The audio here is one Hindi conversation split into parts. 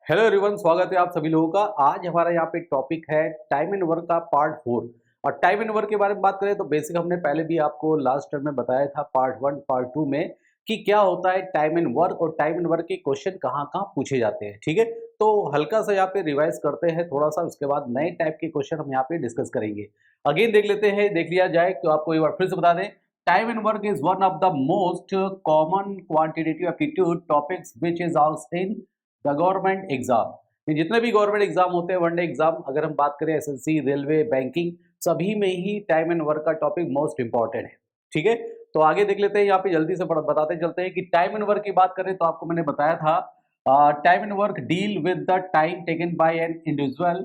हेलो एवरीवन, स्वागत है आप सभी लोगों का। आज हमारा यहाँ पे टॉपिक है टाइम एंड वर्क का पार्ट 4। और टाइम एंड वर्क के बारे में बात करें तो बेसिक हमने पहले भी आपको लास्ट टर्म में बताया था पार्ट 1 पार्ट 2 में कि क्या होता है टाइम एंड वर्क और टाइम एंड वर्क के क्वेश्चन कहाँ कहाँ पूछे जाते हैं। ठीक है, तो हल्का सा यहाँ पे रिवाइज करते हैं थोड़ा सा, उसके बाद नए टाइप के क्वेश्चन हम यहाँ पे डिस्कस करेंगे। अगेन देख लेते हैं, देख लिया जाए तो आपको एक बार फिर से बता दें, time and work is one of the most common quantitative aptitude topics which is also in the government exam. ये जितने भी गवर्नमेंट एग्जाम होते हैं, वनडे एग्जाम, अगर हम बात करें एसएससी, रेलवे, बैंकिंग, सभी में ही टाइम एंड वर्क का टॉपिक मोस्ट इंपॉर्टेंट है। ठीक है, तो आगे देख लेते हैं, यहाँ पे जल्दी से बताते चलते हैं कि टाइम एंड वर्क की बात करें तो आपको मैंने बताया था time and work deal with the time taken by an individual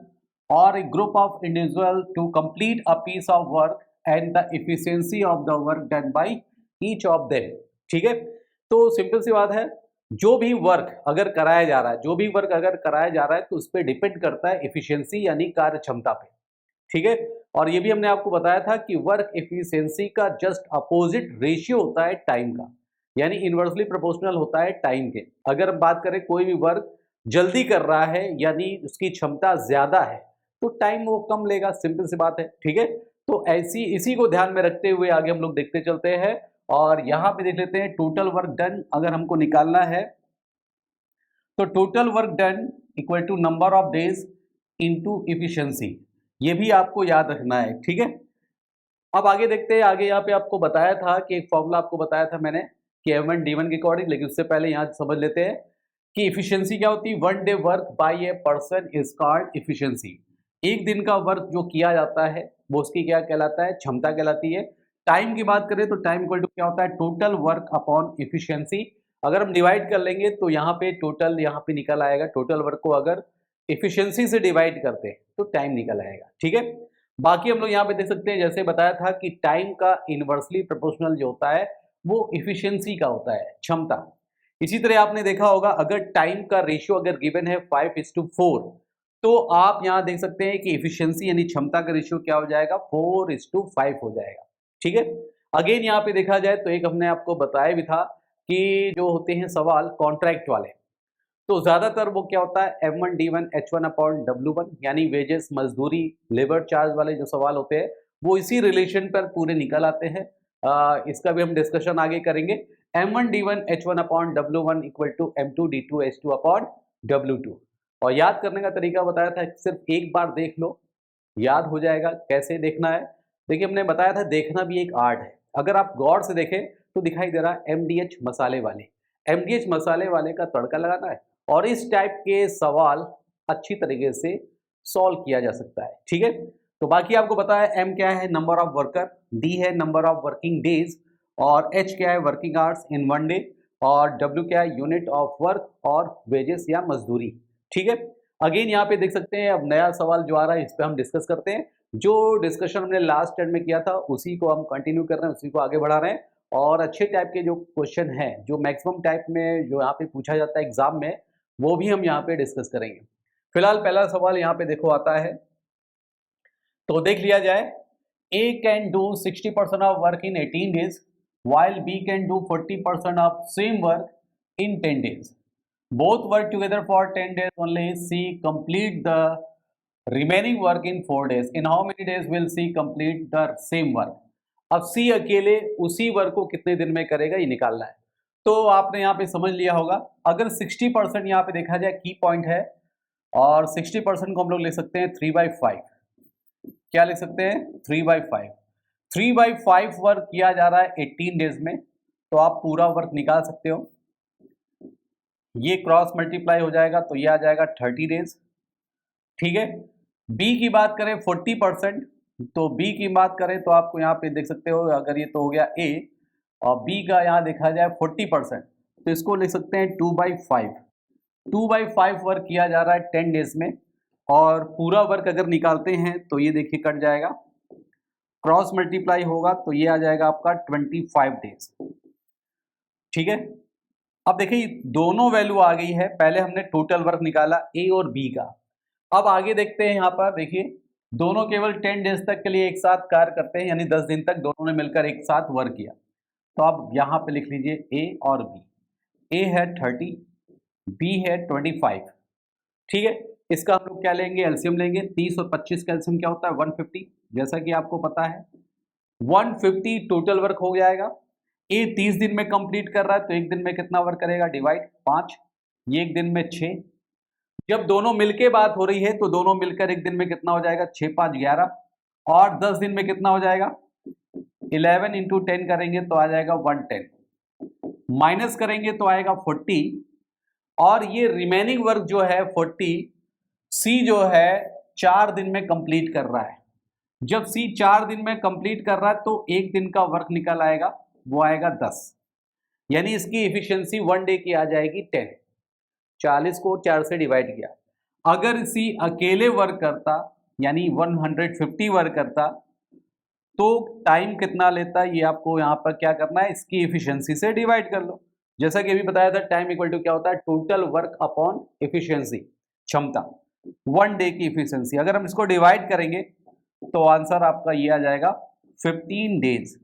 और a group of individual to complete a piece of work and the efficiency of the work done by each of them. ठीक है, तो सिंपल सी बात है, जो भी वर्क अगर कराया जा रहा है, जो भी वर्क अगर कराया जा रहा है तो उस पर डिपेंड करता है एफिशिएंसी यानी कार्य क्षमता पे। ठीक है, और ये भी हमने आपको बताया था कि वर्क एफिशिएंसी का जस्ट अपोजिट रेशियो होता है टाइम का, यानी इनवर्सली प्रोपोर्शनल होता है टाइम के। अगर हम बात करें कोई भी वर्क जल्दी कर रहा है यानी उसकी क्षमता ज्यादा है तो टाइम वो कम लेगा, सिंपल सी बात है। ठीक है, तो ऐसी इसी को ध्यान में रखते हुए आगे हम लोग देखते चलते हैं और यहाँ पे देख लेते हैं टोटल वर्क डन अगर हमको निकालना है तो total work done equal to number of days into efficiency, ये भी आपको याद रखना है। ठीक है, अब आगे देखते हैं। आगे यहाँ पे आपको बताया था कि एक फॉर्मूला आपको बताया था मैंने कि M1 D1 के अकॉर्डिंग, लेकिन उससे पहले यहाँ समझ लेते हैं कि इफिशियंसी क्या होती है। One day work by a person is called efficiency. एक दिन का वर्क जो किया जाता है वो उसकी क्या कहलाता है, क्षमता कहलाती है। टाइम की बात करें तो टाइम इक्वल टू क्या होता है, टोटल वर्क अपॉन इफिशियंसी। अगर हम डिवाइड कर लेंगे तो यहाँ पे टोटल यहाँ पे निकल आएगा, टोटल वर्क को अगर इफिशियंसी से डिवाइड करते हैं तो टाइम निकल आएगा। ठीक है, बाकी हम लोग यहाँ पे देख सकते हैं, जैसे बताया था कि टाइम का इनवर्सली प्रोपोर्शनल जो होता है वो इफिशियंसी का होता है, क्षमता। इसी तरह आपने देखा होगा अगर टाइम का रेशियो अगर गिवन है 5:4 तो आप यहाँ देख सकते हैं कि इफिशियंसी यानी क्षमता का रेशियो क्या हो जाएगा, 4:5 हो जाएगा। ठीक है, अगेन यहाँ पे देखा जाए तो एक हमने आपको बताया भी था कि जो होते हैं सवाल कॉन्ट्रैक्ट वाले, तो ज्यादातर वो क्या होता है M1 D1 H1 upon W1 यानी वेजेस, मजदूरी, लेबर चार्ज वाले जो सवाल होते हैं वो इसी रिलेशन पर पूरे निकल आते हैं। इसका भी हम डिस्कशन आगे करेंगे। M1 D1 H1 upon W1 equal to M2 D2 H2 upon W2। और याद करने का तरीका बताया था, सिर्फ एक बार देख लो याद हो जाएगा। कैसे देखना है, देखिए हमने बताया था देखना भी एक आर्ट है। अगर आप गौर से देखें तो दिखाई दे रहा है MDH मसाले वाले, MDH मसाले वाले का तड़का लगाना है और इस टाइप के सवाल अच्छी तरीके से सॉल्व किया जा सकता है। ठीक है, तो बाकी आपको पता है M क्या है, नंबर ऑफ वर्कर, D है नंबर ऑफ वर्किंग डेज और H क्या है, working hours in one day और W क्या है, यूनिट ऑफ वर्क और वेजेस या मजदूरी। ठीक है, अगेन यहाँ पे देख सकते हैं अब नया सवाल जो आ रहा है इस पे हम डिस्कस करते हैं। जो डिस्कशन हमने लास्ट टर्म में किया था उसी को हम कंटिन्यू कर रहे हैं, उसी को आगे बढ़ा रहे हैं और अच्छे टाइप के जो क्वेश्चन हैं जो मैक्सिमम टाइप में जो यहाँ पे पूछा जाता है एग्जाम में, वो भी हम यहाँ पे डिस्कस करेंगे। फिलहाल पहला सवाल यहाँ पे देखो आता है, तो देख लिया जाए। A can do 60% of work in 18 days while B can do 40% of same work in 10 days. Both work together for 10 days only. C complete the remaining work in 4 days. In how many days will C complete the same work? अब C अकेले उसी वर्क को कितने दिन में करेगा ये निकालना है। तो आपने यहाँ पे समझ लिया होगा, अगर 60% यहाँ पे देखा जाए की पॉइंट है और 60% को हम लोग लिख सकते हैं 3/5। क्या लिख सकते हैं, 3/5। 3/5 वर्क किया जा रहा है 18 डेज में, तो आप पूरा वर्क निकाल सकते हो। ये क्रॉस मल्टीप्लाई हो जाएगा तो ये आ जाएगा 30 डेज। ठीक है, बी की बात करें 40%, तो बी की बात करें तो आपको यहाँ पे देख सकते हो, अगर ये तो हो गया ए और बी का यहाँ देखा जाए 40%, तो इसको लिख सकते हैं 2/5। 2/5 वर्क किया जा रहा है 10 डेज में और पूरा वर्क अगर निकालते हैं तो ये देखिए कट जाएगा, क्रॉस मल्टीप्लाई होगा तो ये आ जाएगा आपका 25 डेज। ठीक है, अब देखिए दोनों वैल्यू आ गई है, पहले हमने टोटल वर्क निकाला ए और बी का। अब आगे देखते हैं, यहाँ पर देखिए दोनों केवल 10 डेज तक के लिए एक साथ कार्य करते हैं, यानी 10 दिन तक दोनों ने मिलकर एक साथ वर्क किया। तो आप यहाँ पे लिख लीजिए ए और बी। ए है 30, बी है 25। ठीक है। इसका हम लोग क्या लेंगे, एलसीएम लेंगे। 30 और 25 का एलसीएम क्या होता है 150, जैसा कि आपको पता है 150 टोटल वर्क हो जाएगा। ये 30 दिन में कंप्लीट कर रहा है तो एक दिन में कितना वर्क करेगा, डिवाइड 5, ये एक दिन में 6। जब दोनों मिलके बात हो रही है तो दोनों मिलकर एक दिन में कितना हो जाएगा, 6 5 11, और 10 दिन में कितना हो जाएगा, 11 इंटू 10 करेंगे तो आ जाएगा 110, माइनस करेंगे तो आएगा 40, और ये रिमेनिंग वर्क जो है 40 सी जो है 4 दिन में कंप्लीट कर रहा है। जब सी 4 दिन में कंप्लीट कर रहा है तो एक दिन का वर्क निकल आएगा, वो आएगा 10, यानी इसकी एफिशिएंसी 1 डे की आ जाएगी 10। 40 को 4 से डिवाइड किया। अगर सी अकेले वर्क करता यानी 150 वर्क करता तो टाइम कितना लेता, ये आपको यहाँ पर क्या करना है, इसकी एफिशिएंसी से डिवाइड कर लो। जैसा कि अभी बताया था टाइम इक्वल टू क्या होता है, टोटल वर्क अपॉन एफिशिएंसी, क्षमता, 1 डे की एफिशिएंसी। अगर हम इसको डिवाइड करेंगे तो आंसर आपका ये आ जाएगा 15 डेज।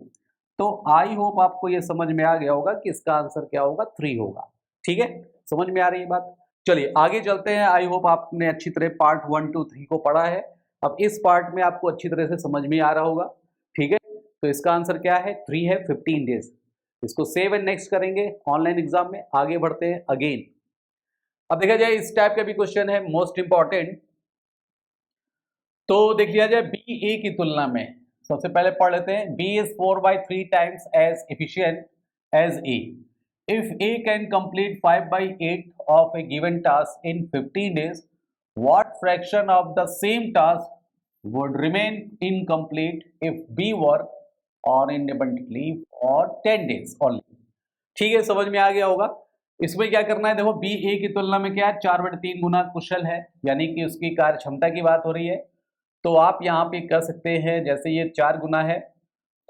तो आई होप आपको ये समझ में आ गया होगा कि इसका आंसर क्या होगा, 3 होगा। ठीक है, समझ में आ रही है बात। चलिए आगे चलते हैं। आई होप आपने अच्छी तरह पार्ट 1 2 3 को पढ़ा है। अब इस पार्ट में आपको अच्छी तरह से समझ में आ रहा होगा। ठीक है, तो इसका आंसर क्या है, 3 है, 15 डेज। इसको सेव एंड नेक्स्ट करेंगे ऑनलाइन एग्जाम में। आगे बढ़ते हैं अगेन। अब देखा जाए इस टाइप का भी क्वेश्चन है मोस्ट इंपॉर्टेंट। तो देख लिया जाए बी ए की तुलना में, सबसे पहले पढ़ लेते हैं। B is 4/3 times as efficient as A. If A can complete 5/8 of a given task in 15 days, what fraction of the same task would remain incomplete if B work on independently for 10 days only? ठीक है, समझ में आ गया होगा। इसमें क्या करना है, देखो बी ए की तुलना में क्या है, 4/3 गुना कुशल है, यानी कि उसकी कार्य क्षमता की बात हो रही है। तो आप यहाँ पे कर सकते हैं, जैसे ये 4 गुना है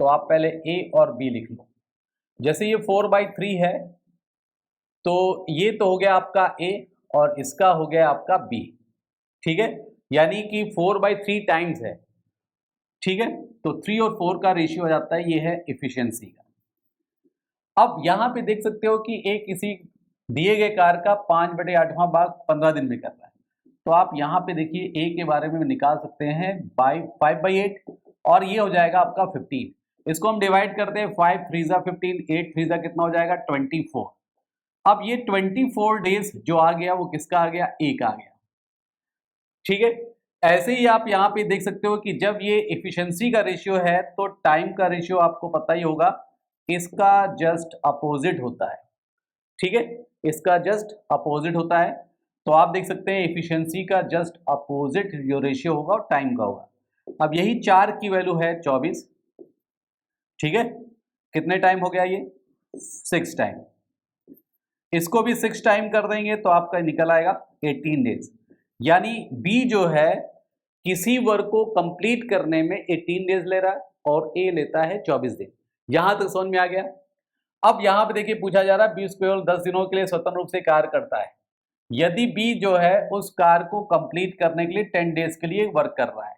तो आप पहले ए और बी लिख लो। जैसे ये 4/3 है तो ये तो हो गया आपका ए और इसका हो गया आपका बी। ठीक है, यानी कि 4/3 टाइम्स है। ठीक है, तो 3 और 4 का रेशियो हो जाता है, ये है इफिशियंसी का। अब यहाँ पे देख सकते हो कि ए किसी दिए गए कार्य का 5/8वां भाग 15 दिन में कर रहा है। तो आप यहाँ पे देखिए ए के बारे में निकाल सकते हैं 5/8, और ये हो जाएगा आपका 15। इसको हम डिवाइड करते हैं, 5 3 जा 15, 8 3 जा कितना हो जाएगा 24। अब ये 24 डेज जो आ गया वो किसका आ गया, ए का आ गया। ठीक है, ऐसे ही आप यहाँ पे देख सकते हो कि जब ये एफिशिएंसी का रेशियो है तो टाइम का रेशियो आपको पता ही होगा, इसका जस्ट अपोजिट होता है। ठीक है, इसका जस्ट अपोजिट होता है। तो आप देख सकते हैं एफिशिएंसी का जस्ट अपोजिट जो रेशियो होगा वो टाइम का होगा। अब यही 4 की वैल्यू है 24। ठीक है, कितने टाइम हो गया ये, 6 टाइम। इसको भी 6 टाइम कर देंगे तो आपका निकल आएगा 18 डेज। यानी बी जो है किसी वर्क को कंप्लीट करने में 18 डेज ले रहा है और ए लेता है 24 दिन। यहां तक समझ में आ गया। अब यहां पे देखिए पूछा जा रहा है बी केवल 10 दिनों के लिए स्वतंत्र रूप से कार्य करता है। यदि बी जो है उस कार्य को कंप्लीट करने के लिए 10 डेज के लिए वर्क कर रहा है,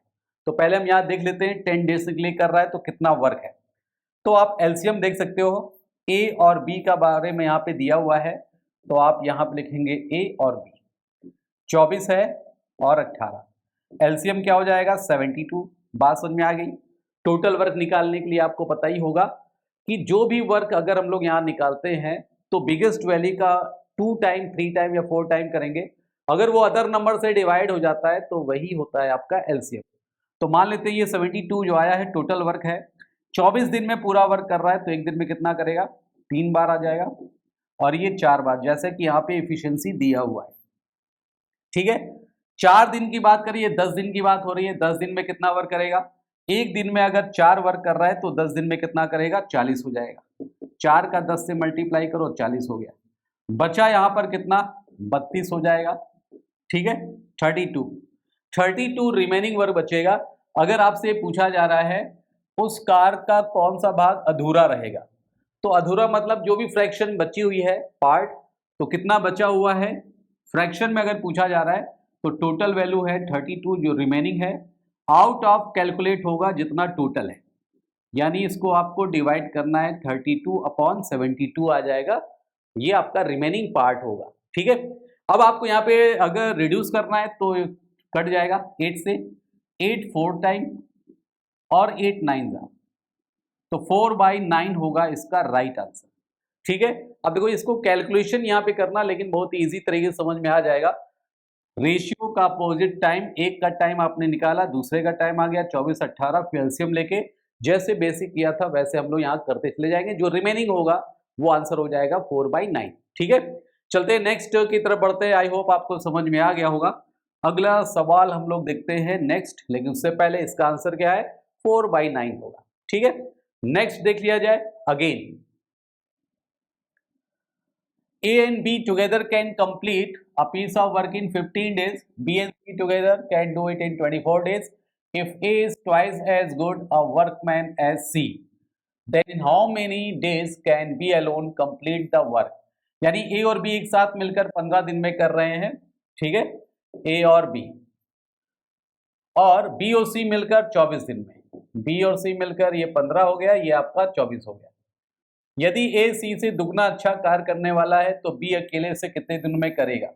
तो पहले हम यहां देख लेते हैं 10 डेज के लिए कर रहा है तो कितना वर्क है। तो आप एलसीएम देख सकते हो, ए और बी का बारे में यहाँ पे दिया हुआ है, तो आप यहाँ पे लिखेंगे ए और बी। 24 है और 18, एलसीएम क्या हो जाएगा 72। बात समझ में आ गई। टोटल वर्क निकालने के लिए आपको पता ही होगा कि जो भी वर्क अगर हम लोग यहाँ निकालते हैं तो बिगेस्ट वैल्यू का 2 टाइम 3 टाइम या 4 टाइम करेंगे। अगर वो अदर नंबर से डिवाइड हो जाता है तो वही होता है आपका एलसीएम। तो मान लेते हैं ये 72 जो आया है टोटल वर्क है, 24 दिन में पूरा वर्क कर रहा है तो एक दिन में कितना करेगा, 3 बार आ जाएगा, और ये 4 बार, जैसे कि यहाँ पे एफिशिएंसी दिया हुआ है। ठीक है, 4 दिन की बात करिए, 10 दिन की बात हो रही है, 10 दिन में कितना वर्क करेगा, एक दिन में अगर 4 वर्क कर रहा है तो 10 दिन में कितना करेगा, 40 हो जाएगा। 4 का 10 से मल्टीप्लाई करो, 40 हो गया। बचा यहाँ पर कितना, 32 हो जाएगा। ठीक है, 32 रिमेनिंग वर्क बचेगा। अगर आपसे पूछा जा रहा है उस कार का कौन सा भाग अधूरा रहेगा, तो अधूरा मतलब जो भी फ्रैक्शन बची हुई है पार्ट, तो कितना बचा हुआ है फ्रैक्शन में अगर पूछा जा रहा है तो टोटल वैल्यू है 32 जो रिमेनिंग है, आउट ऑफ कैलकुलेट होगा जितना टोटल है, यानी इसको आपको डिवाइड करना है 32/72 आ जाएगा, ये आपका रिमेनिंग पार्ट होगा। ठीक है, अब आपको यहाँ पे अगर रिड्यूस करना है तो कट जाएगा 8 से, 8 4 टाइम और 8 9 जा, तो 4/9 होगा इसका राइट आंसर। ठीक है, अब देखो इसको कैलकुलेशन यहाँ पे करना लेकिन बहुत इजी तरीके से समझ में आ जाएगा। रेशियो का अपोजिट टाइम, एक का टाइम आपने निकाला, दूसरे का टाइम आ गया 24 18, फिर एलसीएम लेके जैसे बेसिक किया था वैसे हम लोग यहाँ करते चले जाएंगे, जो रिमेनिंग होगा वो आंसर हो जाएगा 4/9। ठीक है, चलते हैं नेक्स्ट की तरफ बढ़ते हैं। आई होप आपको समझ में आ गया होगा। अगला सवाल हम लोग देखते हैं नेक्स्ट, लेकिन उससे पहले इसका आंसर क्या है, 4/9 होगा। ठीक है, नेक्स्ट देख लिया जाए। Again A and B together can complete a piece of work in 15 days. B and C together can do it in 24 days. If A is twice as good a workman as C, then in how many days can B alone complete the work? यानी A और B एक साथ मिलकर 15 दिन में कर रहे हैं। ठीक है, A और B, और B और C मिलकर 24 दिन में। B और C मिलकर ये 15 हो गया, ये आपका 24 हो गया। यदि ए सी से दुगना अच्छा कार्य करने वाला है तो बी अकेले से कितने दिन में करेगा?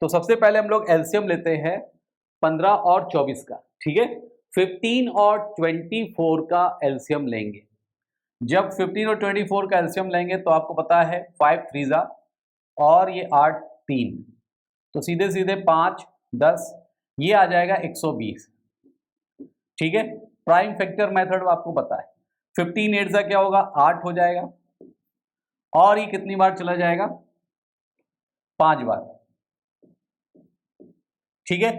तो सबसे पहले हम लोग एलसीएम लेते हैं 15 और 24 का। ठीक है, 15 और 24 का एलसीएम लेंगे। जब 15 और 24 का एलसीएम लेंगे तो आपको पता है 5 3 और ये 8 3, तो सीधे सीधे 5 10, ये आ जाएगा 120। ठीक है, प्राइम फैक्टर मेथड आपको पता है, 15 8 क्या होगा, 8 हो जाएगा, और ये कितनी बार चला जाएगा, 5 बार। ठीक है,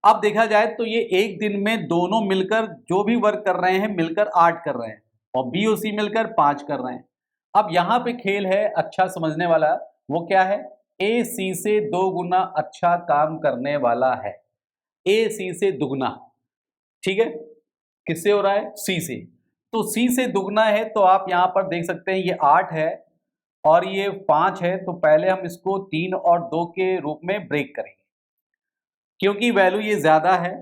अब देखा जाए तो ये एक दिन में दोनों मिलकर जो भी वर्क कर रहे हैं मिलकर 8 कर रहे हैं और बी और सी मिलकर 5 कर रहे हैं। अब यहां पे खेल है अच्छा समझने वाला, वो क्या है, ए सी से 2 गुना अच्छा काम करने वाला है। ए सी से दुगना, ठीक है, किससे हो रहा है, सी से, तो सी से दुगना है तो आप यहां पर देख सकते हैं ये 8 है और ये 5 है, तो पहले हम इसको 3 और 2 के रूप में ब्रेक करेंगे। क्योंकि वैल्यू ये ज्यादा है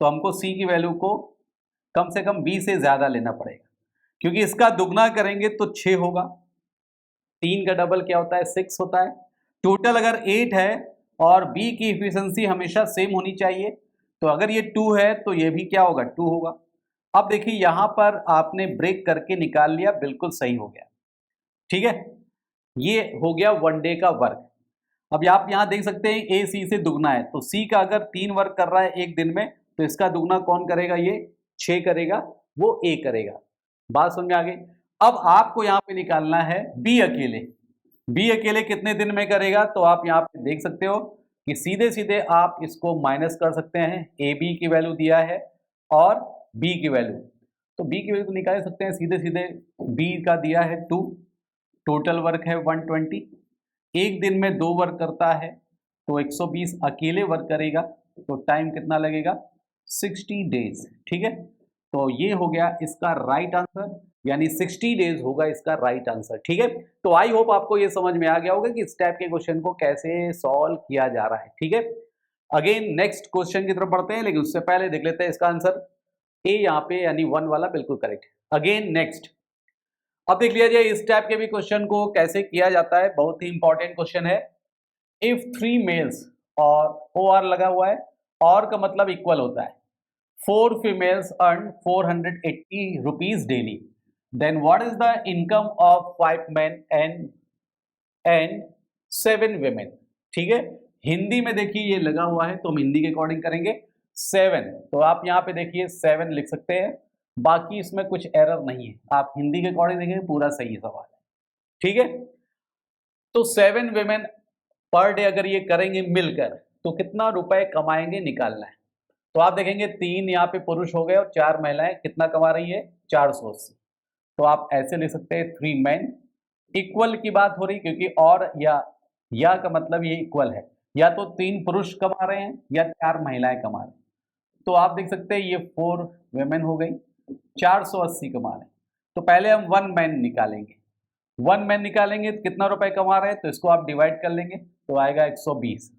तो हमको सी की वैल्यू को कम से कम बी से ज्यादा लेना पड़ेगा, क्योंकि इसका दुगना करेंगे तो 6 होगा, 3 का डबल क्या होता है, 6 होता है। टोटल अगर 8 है और बी की इफिशिएंसी हमेशा सेम होनी चाहिए, तो अगर ये 2 है तो ये भी क्या होगा, 2 होगा। अब देखिए यहां पर आपने ब्रेक करके निकाल लिया, बिल्कुल सही हो गया। ठीक है, ये हो गया 1 डे का वर्क। अब आप यहां देख सकते हैं ए सी से दुगना है, तो सी का अगर 3 वर्क कर रहा है एक दिन में तो इसका दुगना कौन करेगा, ये 6 करेगा, वो ए करेगा। बात समझ में आ गई। अब आपको यहां पे निकालना है बी अकेले। बी अकेले कितने दिन में करेगा, तो आप यहां पे देख सकते हो कि सीधे सीधे आप इसको माइनस कर सकते हैं। ए बी की वैल्यू दिया है और बी की वैल्यू, तो बी की वैल्यू तो निकाल सकते हैं सीधे सीधे। बी का दिया है 2, टोटल वर्क है 120, एक दिन में 2 वर्क करता है तो 120 अकेले वर्क करेगा, तो टाइम कितना लगेगा, 60 डेज। ठीक है, तो ये हो गया इसका राइट आंसर, यानी 60 डेज होगा इसका राइट आंसर। ठीक है, तो आई होप आपको ये समझ में आ गया होगा कि इस टाइप के क्वेश्चन को कैसे सॉल्व किया जा रहा है। ठीक है, अगेन नेक्स्ट क्वेश्चन की तरफ बढ़ते हैं, लेकिन उससे पहले देख लेते हैं इसका आंसर। ए यहाँ पे यानी 1 वाला बिल्कुल करेक्ट है। अगेन नेक्स्ट, अब देख लिया जाए इस टाइप के भी क्वेश्चन को कैसे किया जाता है, बहुत ही इंपॉर्टेंट क्वेश्चन है। इफ 3 मेल्स और ओ आर लगा हुआ है, और का मतलब इक्वल होता है, 4 females earn 480 rupees daily, then what is the income of 5 men and 7 women. ठीक है, हिंदी में देखिए ये लगा हुआ है तो हम हिंदी के अकॉर्डिंग करेंगे 7, तो आप यहाँ पे देखिए 7 लिख सकते हैं, बाकी इसमें कुछ एरर नहीं है, आप हिंदी के अकॉर्डिंग देखेंगे पूरा सही सवाल है। ठीक है, तो 7 वेमेन पर डे अगर ये करेंगे मिलकर तो कितना रुपए कमाएंगे निकालना है। तो आप देखेंगे 3 यहाँ पे पुरुष हो गए और 4 महिलाएं, कितना कमा रही है, 480। तो आप ऐसे ले सकते हैं 3 मैन, इक्वल की बात हो रही क्योंकि और या का मतलब ये इक्वल है, या तो 3 पुरुष कमा रहे हैं या 4 महिलाएं कमा रहे हैं। तो आप देख सकते हैं ये 4 वेमेन हो गई, 480 कमा रहे हैं। तो पहले हम 1 मैन निकालेंगे, 1 मैन निकालेंगे तो कितना रुपए कमा रहे हैं, तो इसको आप डिवाइड कर लेंगे तो आएगा 120।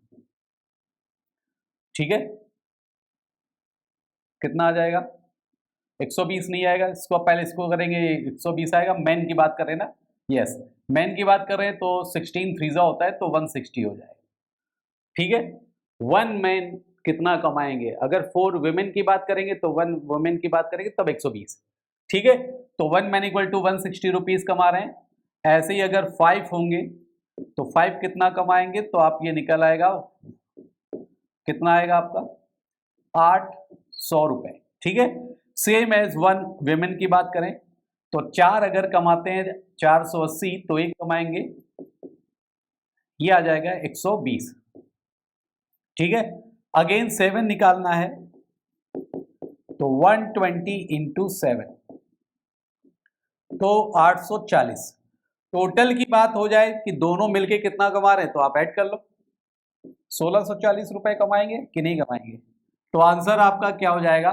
ठीक है, कितना आ जाएगा, 120 नहीं आएगा, इसको पहले इसको करेंगे 120 आएगा। मैन की बात कर रहे हैं ना, यस मैन की बात कर रहे हैं, तो 16 3 होता है तो 160 हो जाएगा। ठीक है। 1 मैन कितना कमाएंगे, अगर 4 वुमेन की बात करेंगे तो 1 वुमेन की बात करेंगे तब 120, ठीक है। तो 1 मैन इक्वल टू 160 रुपीज कमा रहे हैं। ऐसे ही अगर 5 होंगे तो 5 कितना कमाएंगे, तो आप ये निकल आएगा, कितना आएगा आपका 800 रुपए, ठीक है। सेम एज 1 वुमेन की बात करें तो 4 अगर कमाते हैं 480 तो एक कमाएंगे, ये आ जाएगा 120, ठीक है। अगेन 7 निकालना है तो 120 इंटू 7 तो 840। टोटल की बात हो जाए कि दोनों मिलके कितना कमा रहे हैं तो आप ऐड कर लो, 1640 रुपए कमाएंगे कि नहीं कमाएंगे। तो आंसर आपका क्या हो जाएगा,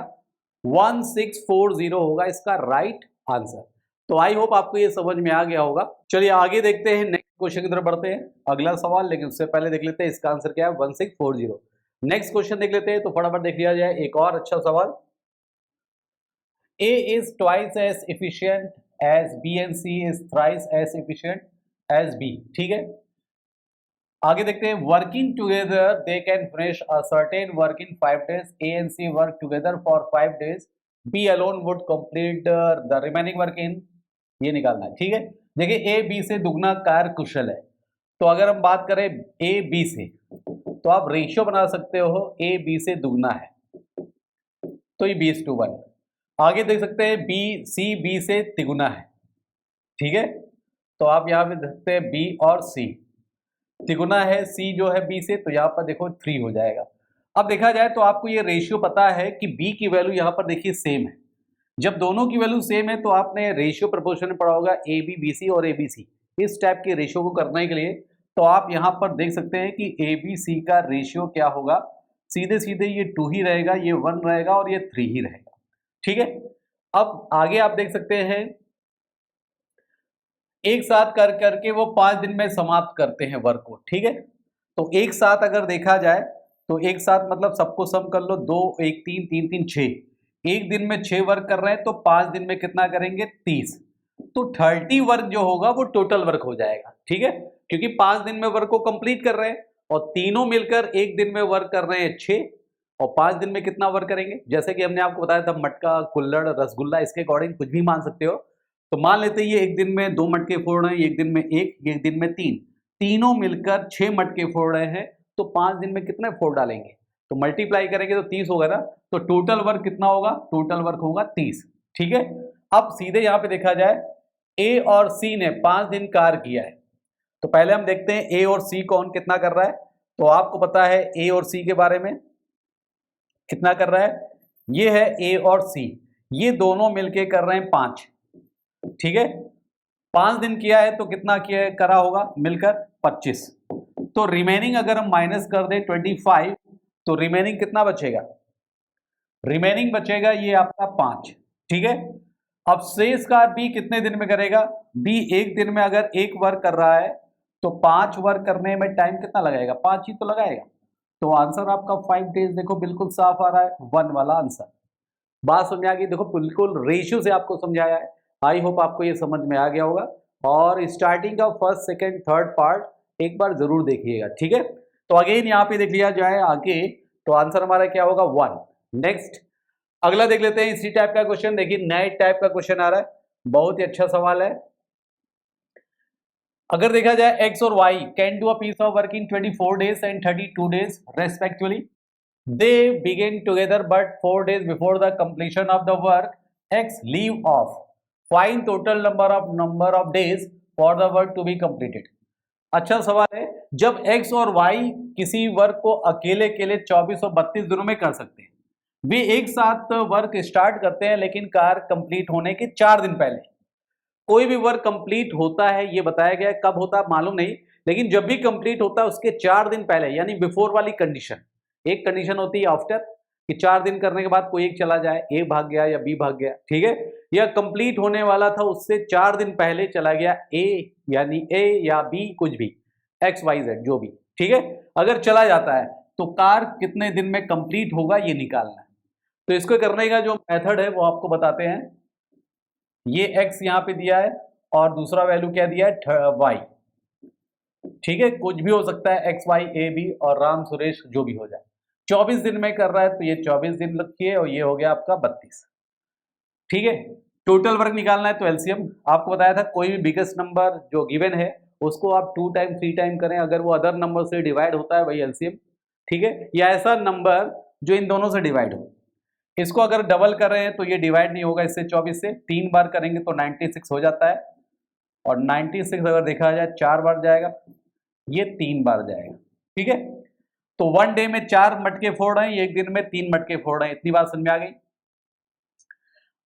1640 होगा इसका राइट आंसर। तो आई होप आपको ये समझ में आ गया होगा। चलिए आगे देखते हैं, नेक्स्ट क्वेश्चन की तरफ बढ़ते हैं, अगला सवाल। लेकिन उससे पहले देख लेते हैं इसका आंसर क्या है, 1640। नेक्स्ट क्वेश्चन देख लेते हैं, तो फटाफट देख लिया जाए एक और अच्छा सवाल। A is twice as efficient as B and C is thrice as efficient as B, ठीक है। आगे देखते हैं, working together they can finish a certain work in 5 days, A and C work together for 5 days, B alone would complete the remaining work in, ये निकालना है, ठीक है। देखिए A B से दुगना कार्य कुशल है, तो अगर हम बात करें A B से तो आप रेशियो बना सकते हो, A B से दुगना है तो ये B:1। आगे देख सकते हैं बी सी बी से तिगुना है, ठीक है। तो आप यहाँ पे देख सकते हैं बी और सी तिगुना है, सी जो है बी से, तो यहाँ पर देखो 3 हो जाएगा। अब देखा जाए तो आपको ये रेशियो पता है कि बी की वैल्यू यहाँ पर देखिए सेम है। जब दोनों की वैल्यू सेम है तो आपने रेशियो प्रोपोर्शन में पढ़ा होगा ए बी बी सी और ए बी सी। इस टाइप के रेशियो को करने के लिए तो आप यहाँ पर देख सकते हैं कि ए बी सी का रेशियो क्या होगा, सीधे सीधे ये 2 ही रहेगा, ये 1 रहेगा और ये 3 ही रहेगा, ठीक है। अब आगे आप देख सकते हैं एक साथ कर करके वो 5 दिन में समाप्त करते हैं वर्क को, ठीक है। तो एक साथ अगर देखा जाए तो एक साथ मतलब सबको सम कर लो, 2 1 3 3 3 6, एक दिन में 6 वर्क कर रहे हैं तो 5 दिन में कितना करेंगे 30, तो 30 वर्क जो होगा वो टोटल वर्क हो जाएगा, ठीक है। क्योंकि 5 दिन में वर्क को कंप्लीट कर रहे हैं और तीनों मिलकर एक दिन में वर्क कर रहे हैं 6, और 5 दिन में कितना वर्क करेंगे, जैसे कि हमने आपको बताया था मटका कुल्हड़ रसगुल्ला, इसके अकॉर्डिंग कुछ भी मान सकते हो। तो मान लेते हैं ये एक दिन में 2 मटके फोड़ रहे हैं, एक दिन में एक दिन में 3, तीनों मिलकर 6 मटके फोड़ रहे हैं, तो 5 दिन में कितने फोड़ डालेंगे, तो मल्टीप्लाई करेंगे तो 30 होगा ना, तो टोटल वर्क कितना होगा, टोटल वर्क होगा 30, ठीक है। अब सीधे यहाँ पे देखा जाए ए और सी ने 5 दिन कार्य किया है, तो पहले हम देखते हैं ए और सी कौन कितना कर रहा है। तो आपको पता है ए और सी के बारे में कितना कर रहा है, ये है ए और सी, ये दोनों मिलके कर रहे हैं 5, ठीक है। 5 दिन किया है तो कितना किया करा होगा मिलकर 25, तो रिमेनिंग अगर हम माइनस कर दें 25 तो रिमेनिंग कितना बचेगा, रिमेनिंग बचेगा ये आपका 5, ठीक है। अब शेष का बी कितने दिन में करेगा, बी एक दिन में अगर एक वर्क कर रहा है तो 5 वर्क करने में टाइम कितना लगाएगा, 5 ही तो लगाएगा। तो आंसर आपका 5 डेज देखो बिल्कुल साफ आ रहा है, 1 वाला आंसर। बात समझ आ गई, देखो बिल्कुल रेशियो से आपको समझाया है। आई होप आपको ये समझ में आ गया होगा, और स्टार्टिंग का फर्स्ट सेकंड थर्ड पार्ट एक बार जरूर देखिएगा, ठीक है। तो अगेन यहाँ पे देख लिया जाए आगे, तो आंसर हमारा क्या होगा 1। नेक्स्ट अगला देख लेते हैं इसी टाइप का क्वेश्चन। देखिए नए टाइप का क्वेश्चन आ रहा है, बहुत ही अच्छा सवाल है। अगर देखा जाए x और y can do a piece of work in 24 days and 32 days respectively. They begin together but 4 days before the completion of the work x leave off. Find total number of days for the work to be completed. अच्छा सवाल है, जब x और y किसी वर्क को अकेले अकेले 24 और 32 दिनों में कर सकते हैं, वे एक साथ वर्क स्टार्ट करते हैं लेकिन कार्य कंप्लीट होने के 4 दिन पहले। कोई भी वर्क कंप्लीट होता है, ये बताया गया है, कब होता है मालूम नहीं, लेकिन जब भी कंप्लीट होता है उसके 4 दिन पहले, यानी बिफोर वाली कंडीशन। एक कंडीशन होती है आफ्टर, कि 4 दिन करने के बाद कोई एक चला जाए, ए भाग गया या बी भाग गया, ठीक है। या कंप्लीट होने वाला था उससे 4 दिन पहले चला गया ए, यानी ए या बी कुछ भी, एक्स वाई जेड जो भी, ठीक है। अगर चला जाता है तो कार कितने दिन में कंप्लीट होगा ये निकालना है। तो इसको करने का जो मेथड है वो आपको बताते हैं। ये x यहाँ पे दिया है और दूसरा वैल्यू क्या दिया है y, ठीक है, कुछ भी हो सकता है, एक्स वाई ए बी और राम सुरेश जो भी हो जाए। 24 दिन में कर रहा है तो ये 24 दिन रखिए और ये हो गया आपका 32। ठीक है, टोटल वर्क निकालना है तो एलसीएम आपको बताया था, कोई भी बिगेस्ट नंबर जो गिवन है उसको आप 2 टाइम 3 टाइम करें, अगर वो अदर नंबर से डिवाइड होता है वही एलसीएम। ठीक है, या ऐसा नंबर जो इन दोनों से डिवाइड हो, इसको अगर डबल कर रहे हैं तो ये डिवाइड नहीं होगा इससे 24 से, 3 बार करेंगे तो 96 हो जाता है, और 96 अगर देखा जाए 4 बार जाएगा, ये 3 बार जाएगा। ठीक है, तो 1 डे में 4 मटके फोड़ रहे हैं, एक दिन में 3 मटके फोड़ रहे हैं, इतनी बात समझ में आ गई।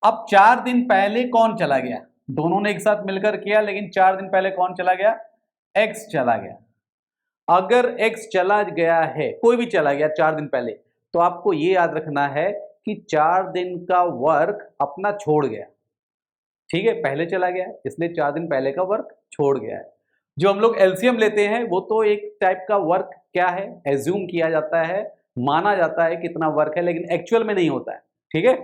अब 4 दिन पहले कौन चला गया, दोनों ने एक साथ मिलकर किया, लेकिन 4 दिन पहले कौन चला गया, एक्स चला गया। अगर एक्स चला गया है, कोई भी चला गया 4 दिन पहले, तो आपको ये याद रखना है कि 4 दिन का वर्क अपना छोड़ गया। ठीक है, पहले चला गया इसलिए 4 दिन पहले का वर्क छोड़ गया है। जो हम लोग एलसीएम लेते हैं वो तो एक टाइप का वर्क क्या है, एज्यूम किया जाता है, माना जाता है कितना वर्क है, लेकिन एक्चुअल में नहीं होता है। ठीक है,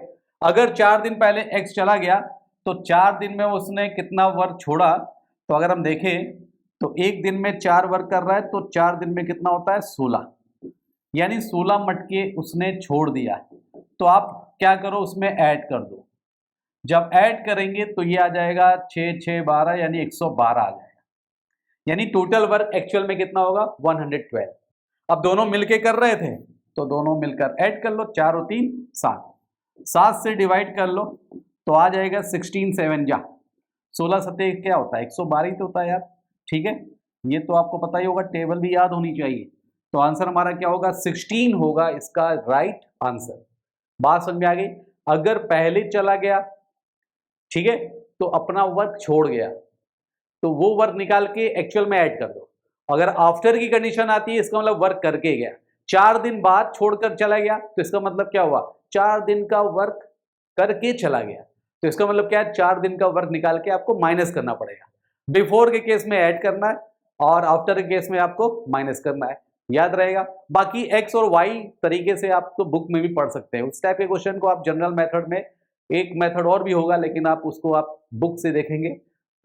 अगर 4 दिन पहले एक्स चला गया तो 4 दिन में उसने कितना वर्क छोड़ा, तो अगर हम देखें तो एक दिन में 4 वर्क कर रहा है तो 4 दिन में कितना होता है 16, यानी 16 मटके उसने छोड़ दिया। तो आप क्या करो, उसमें ऐड कर दो, जब ऐड करेंगे तो ये आ जाएगा 6 6 12 यानी 112 आ जाएगा, यानी टोटल वर्क एक्चुअल में कितना होगा 112। अब दोनों मिलके कर रहे थे तो दोनों मिलकर ऐड कर लो, 4 और 3 7, 7 से डिवाइड कर लो तो आ जाएगा 16 7 जा 16 सत्ते क्या होता है 112 ही तो होता है यार। ठीक है, ये तो आपको पता ही होगा, टेबल भी याद होनी चाहिए। तो आंसर हमारा क्या होगा 16 होगा इसका राइट आंसर। बात समझ में आ गई। अगर पहले चला गया, ठीक है, तो अपना वर्क छोड़ गया, तो वो वर्क निकाल के एक्चुअल में ऐड कर दो। अगर आफ्टर की कंडीशन आती है इसका मतलब वर्क करके गया, 4 दिन बाद छोड़कर चला गया, तो इसका मतलब क्या हुआ 4 दिन का वर्क करके चला गया, तो इसका मतलब क्या है 4 दिन का वर्क निकाल के आपको माइनस करना पड़ेगा। बिफोर के केस में ऐड करना है और आफ्टर के केस में आपको माइनस करना है, याद रहेगा। बाकी एक्स और वाई तरीके से आप तो बुक में भी पढ़ सकते हैं, उस टाइप के क्वेश्चन को आप जनरल मेथड में, एक मेथड और भी होगा लेकिन आप उसको आप बुक से देखेंगे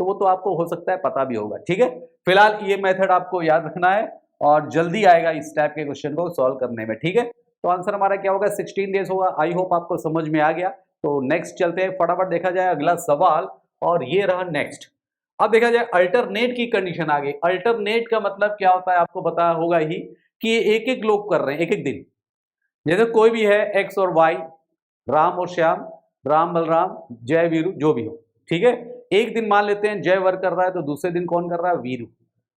तो वो तो आपको हो सकता है पता भी होगा। ठीक है, फिलहाल ये मेथड आपको याद रखना है और जल्दी आएगा इस टाइप के क्वेश्चन को सॉल्व करने में। ठीक है, तो आंसर हमारा क्या होगा 16 डेज होगा। आई होप आपको समझ में आ गया। तो नेक्स्ट चलते हैं, फटाफट देखा जाए अगला सवाल, और ये रहा नेक्स्ट। अब देखा जाए अल्टरनेट की कंडीशन आ गई। अल्टरनेट का मतलब क्या होता है आपको पता होगा ही कि एक एक लोग कर रहे हैं एक एक दिन, जैसे कोई भी है एक्स और वाई, राम और श्याम, राम बलराम, जय वीरू, जो भी हो। ठीक है, एक दिन मान लेते हैं जय वर्क कर रहा है तो दूसरे दिन कौन कर रहा है वीरू,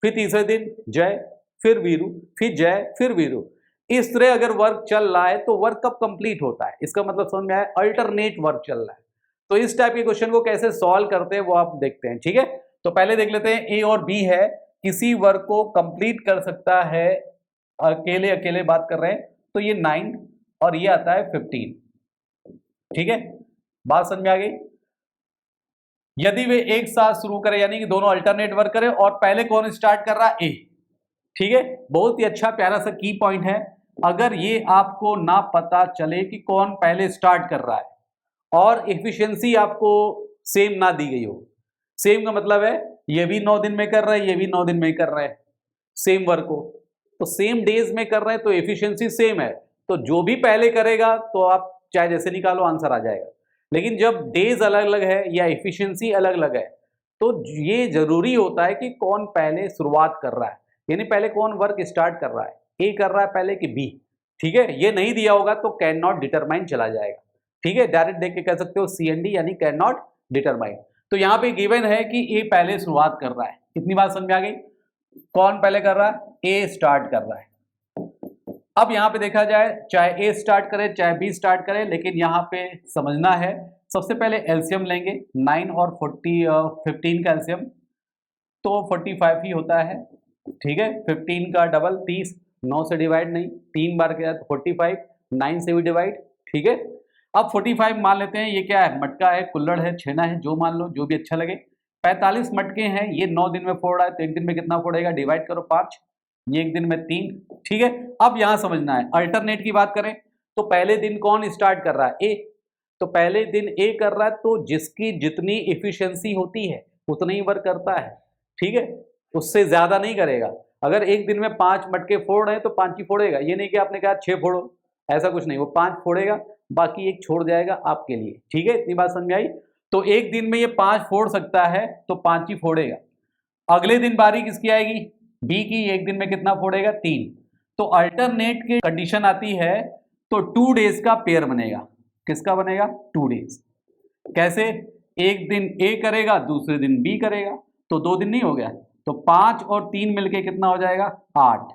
फिर तीसरे दिन जय, फिर वीरू, फिर जय, फिर वीरू। इस तरह अगर वर्क चल रहा है तो वर्क कब कंप्लीट होता है, इसका मतलब समझ में आया, अल्टरनेट वर्क चल रहा है। तो इस टाइप के क्वेश्चन को कैसे सॉल्व करते हैं वो आप देखते हैं। ठीक है, तो पहले देख लेते हैं ए और बी है, किसी वर्क को कंप्लीट कर सकता है अकेले अकेले, बात कर रहे हैं तो ये 9 और ये आता है 15। ठीक है, बात समझ में आ गई। यदि वे एक साथ शुरू करें यानी कि दोनों अल्टरनेट वर्क करें, और पहले कौन स्टार्ट कर रहा है ए। ठीक है, बहुत ही अच्छा प्यारा सा की पॉइंट है। अगर ये आपको ना पता चले कि कौन पहले स्टार्ट कर रहा है और एफिशिएंसी आपको सेम ना दी गई हो, सेम का मतलब है ये भी 9 दिन में कर रहा है, ये भी 9 दिन में कर रहा है सेम वर्क को, तो सेम डेज में कर रहे हैं तो एफिशिएंसी सेम है, तो जो भी पहले करेगा तो आप चाहे जैसे निकालो आंसर आ जाएगा। लेकिन जब डेज अलग अलग है या एफिशिएंसी अलग अलग है तो ये जरूरी होता है कि कौन पहले शुरुआत कर रहा है, यानी पहले कौन वर्क स्टार्ट कर रहा है, ए कर रहा है पहले कि बी। ठीक है, ये नहीं दिया होगा तो कैन नॉट डिटरमाइन चला जाएगा। ठीक है, डायरेक्ट देख के कह सकते हो सी एन डी यानी कैन नॉट डिटरमाइन। तो यहाँ पे गिवन है कि ए पहले शुरुआत कर रहा है, इतनी बात समझ में आ गई। कौन पहले कर रहा है, ए स्टार्ट कर रहा है। अब यहां पे देखा जाए चाहे ए स्टार्ट करे चाहे बी स्टार्ट करे, लेकिन यहां पे समझना है सबसे पहले एलसीएम लेंगे 9 और 15 का एलसीएम तो 45 ही होता है। ठीक है, 15 का डबल 30, 9 से डिवाइड नहीं, 3 बार किया तो 45, 9 से भी डिवाइड। ठीक है, अब 45 मान लेते हैं, ये क्या है मटका है, कुल्हड़ है, छेना है, जो मान लो जो भी अच्छा लगे। 45 मटके हैं, ये 9 दिन में फोड़ रहा है तो एक दिन में कितना फोड़ेगा, डिवाइड करो 5, ये एक दिन में 3। ठीक है, अब यहां समझना है अल्टरनेट की बात करें तो पहले दिन कौन स्टार्ट कर रहा है, ए। तो पहले दिन ए कर रहा है तो जिसकी जितनी एफिशिएंसी होती है उतनी ही वर्क करता है। ठीक है, उससे ज्यादा नहीं करेगा। अगर एक दिन में 5 मटके फोड़ रहे हैं तो 5 ही फोड़ेगा, ये नहीं कि आपने कहा 6 फोड़ो, ऐसा कुछ नहीं, वो 5 फोड़ेगा, बाकी एक छोड़ जाएगा आपके लिए। ठीक है, इतनी बात समझ में आई। तो एक दिन में ये 5 फोड़ सकता है तो 5 ही फोड़ेगा। अगले दिन बारी किसकी आएगी? बी की। एक दिन में कितना फोड़ेगा? 3। तो अल्टरनेट की कंडीशन आती है तो 2 डेज का पेयर बनेगा। किसका बनेगा? 2 डेज। कैसे? एक दिन ए करेगा, दूसरे दिन बी करेगा, तो 2 दिन नहीं हो गया, तो 5 और 3 मिलके कितना हो जाएगा? 8।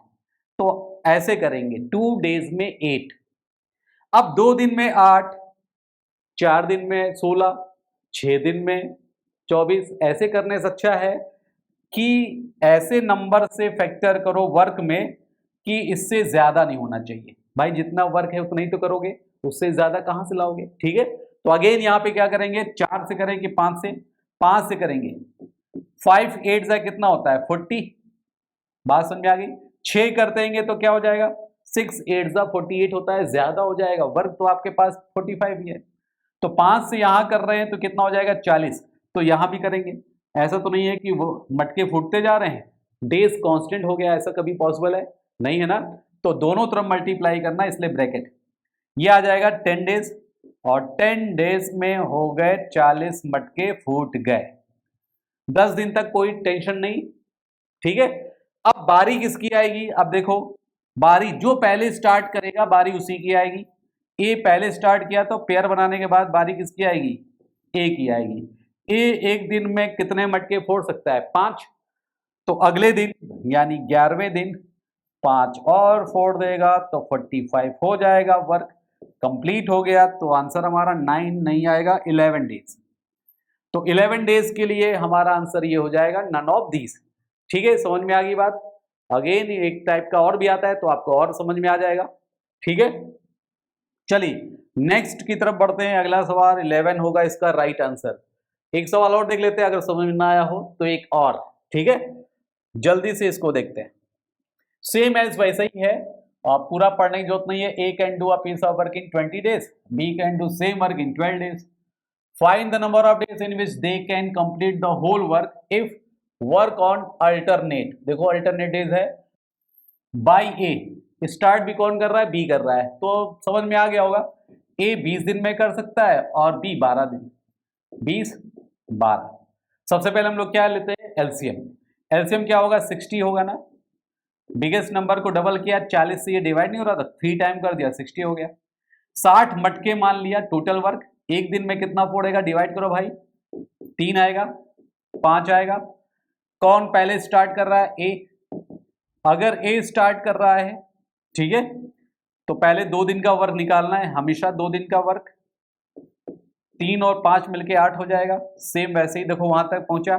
तो ऐसे करेंगे 2 डेज में 8। अब 2 दिन में 8, 4 दिन में 16, 6 दिन में 24। ऐसे करने से अच्छा है कि ऐसे नंबर से फैक्टर करो वर्क में कि इससे ज्यादा नहीं होना चाहिए। भाई जितना वर्क है उतना ही तो करोगे, उससे ज्यादा कहां से लाओगे? ठीक है, तो अगेन यहां पे क्या करेंगे? 4 से करेंगे, 5 से, 5 से करेंगे, 5 8 जा कितना होता है? 40। बात समझ में आ गई? 6 कर देंगे तो क्या हो जाएगा? 6 8 जा 48 होता है, ज्यादा हो जाएगा, वर्क तो आपके पास 45 ही है। तो 5 से यहां कर रहे हैं तो कितना हो जाएगा? 40। तो यहां भी करेंगे। ऐसा तो नहीं है कि वो मटके फूटते जा रहे हैं, डेज कांस्टेंट हो गया, ऐसा कभी पॉसिबल है? नहीं है ना। तो दोनों तरफ मल्टीप्लाई करना, इसलिए ब्रैकेट। ये आ जाएगा 10 डेज, और 10 डेज में हो गए 40 मटके फूट गए। 10 दिन तक कोई टेंशन नहीं। ठीक है, अब बारी किसकी आएगी? अब देखो, बारी जो पहले स्टार्ट करेगा बारी उसी की आएगी। ए पहले स्टार्ट किया तो पेयर बनाने के बाद बारी किसकी आएगी? ए की आएगी। ए एक दिन में कितने मटके फोड़ सकता है? 5। तो अगले दिन यानी 11वें दिन 5 और फोड़ देगा तो 45 हो जाएगा, वर्क कंप्लीट हो गया। तो आंसर हमारा 9 नहीं आएगा, 11 डेज। तो 11 डेज के लिए हमारा आंसर ये हो जाएगा नन ऑफ दीज। ठीक है, समझ में आ गई बात? अगेन एक टाइप का और भी आता है तो आपको और समझ में आ जाएगा। ठीक है, चलिए नेक्स्ट की तरफ बढ़ते हैं। अगला सवाल 11 होगा इसका राइट आंसर। एक सवाल और देख लेते हैं, अगर समझ में ना आया हो तो एक और। ठीक है, जल्दी से इसको देखते हैं। सेम एज वैसा ही है, और पूरा पढ़ने की जरूरत नहीं है। A can do a piece of work in 20 days, B can do same work in 12 days. Find the number of days in which they can complete the whole work if work on alternate. देखो अल्टरनेट डेज है, बाई ए। स्टार्ट भी कौन कर रहा है? बी कर रहा है, तो समझ में आ गया होगा। ए 20 दिन में कर सकता है और बी 12 दिन। 20 12। सबसे पहले हम लोग क्या लेते हैं? एलसीएम। एलसीएम क्या होगा? 60 होगा ना। बिगेस्ट नंबर को डबल किया, 40 से ये डिवाइड नहीं हो रहा था, 3 टाइम कर दिया, 60 हो गया। 60 मटके मान लिया टोटल वर्क। एक दिन में कितना फोड़ेगा? डिवाइड करो भाई, 3 आएगा, 5 आएगा। कौन पहले स्टार्ट कर रहा है? ए। अगर ए स्टार्ट कर रहा है, ठीक है, तो पहले 2 दिन का वर्क निकालना है, हमेशा 2 दिन का वर्क। 3 और 5 मिलके 8 हो जाएगा। सेम वैसे ही देखो वहां तक पहुंचा।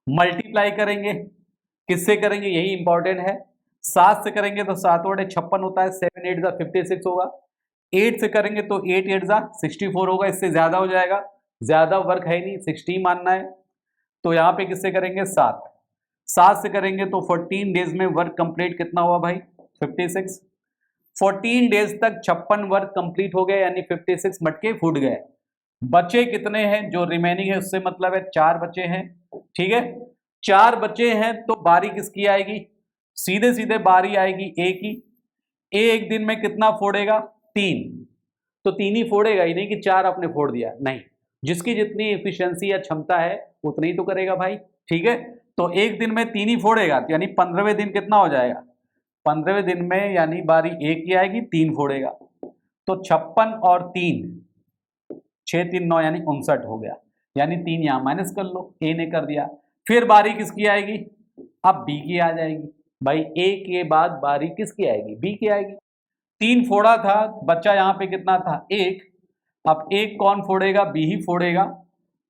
मल्टीप्लाई करेंगे, किससे करेंगे? यही इंपॉर्टेंट है। 7 से करेंगे तो 7 बटे 56 होता है, 7 8 जा 56 होगा। 8 से करेंगे तो 8 8 जा 64 होगा। इससे ज्यादा हो जाएगा, ज्यादा वर्क है नहीं, 60 मानना है। तो यहाँ पे किससे करेंगे? 7। 7 से करेंगे तो 14 डेज में वर्क कंप्लीट कितना हुआ भाई? 56। 14 डेज तक 56 वर्क कंप्लीट हो गए, यानी 56 मटके फूट गए। बचे कितने हैं? जो रिमेनिंग है उससे मतलब है 4 बचे हैं। ठीक है, 4 बचे हैं तो बारी किसकी आएगी? सीधे सीधे बारी आएगी ए की। ए एक दिन में कितना फोड़ेगा? 3। तो 3 ही फोड़ेगा, ही नहीं कि 4 आपने फोड़ दिया, नहीं। जिसकी जितनी एफिशिएंसी या क्षमता है उतनी ही तो करेगा भाई। ठीक है, तो एक दिन में 3 ही फोड़ेगा, तो यानी 15वें दिन कितना हो जाएगा? 15वें दिन में यानी बारी ए की आएगी, 3 फोड़ेगा। तो 56 और 3, 6 3 9 यानी 59 हो गया। यानी 3 यहां माइनस कर लो, ए ने कर दिया। फिर बारी किसकी आएगी? अब बी की आ जाएगी। भाई ए के बाद बारी किसकी आएगी? बी की आएगी। 3 फोड़ा था, बच्चा यहां पे कितना था? 1। अब 1 कौन फोड़ेगा? बी ही फोड़ेगा।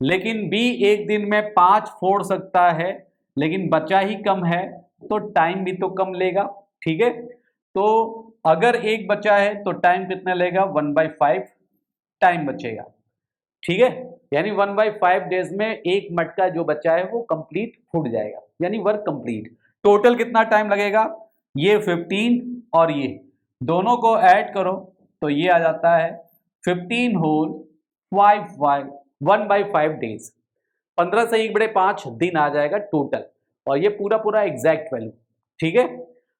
लेकिन बी एक दिन में 5 फोड़ सकता है, लेकिन बचा ही कम है, तो टाइम भी तो कम लेगा। ठीक है, तो अगर 1 बचा है तो टाइम कितना लेगा? 1/5 टाइम बचेगा। ठीक है, यानी 1/5 डेज में एक मटका जो बचा है वो कंप्लीट फूट जाएगा, यानी वर्क कंप्लीट। टोटल कितना टाइम लगेगा? ये 15 और ये दोनों को ऐड करो तो ये आ जाता है 15 होल 1/5 डेज। 15 से 1/5 दिन आ जाएगा टोटल। और ये पूरा पूरा एग्जैक्ट वैल्यू। ठीक है,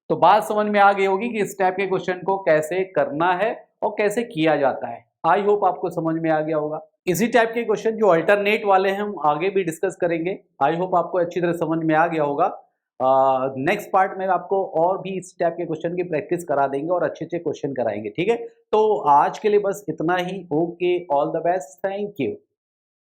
तो बात समझ में आ गई होगी कि इस टाइप के क्वेश्चन को कैसे करना है और कैसे किया जाता है। आई होप आपको समझ में आ गया होगा। इसी टाइप के क्वेश्चन जो अल्टरनेट वाले हैं हम आगे भी डिस्कस करेंगे। आई होप आपको अच्छी तरह समझ में आ गया होगा। नेक्स्ट पार्ट में आपको और भी इस टाइप के क्वेश्चन की प्रैक्टिस करा देंगे और अच्छे अच्छे क्वेश्चन कराएंगे। ठीक है, तो आज के लिए बस इतना ही। Okay, all the best, thank you.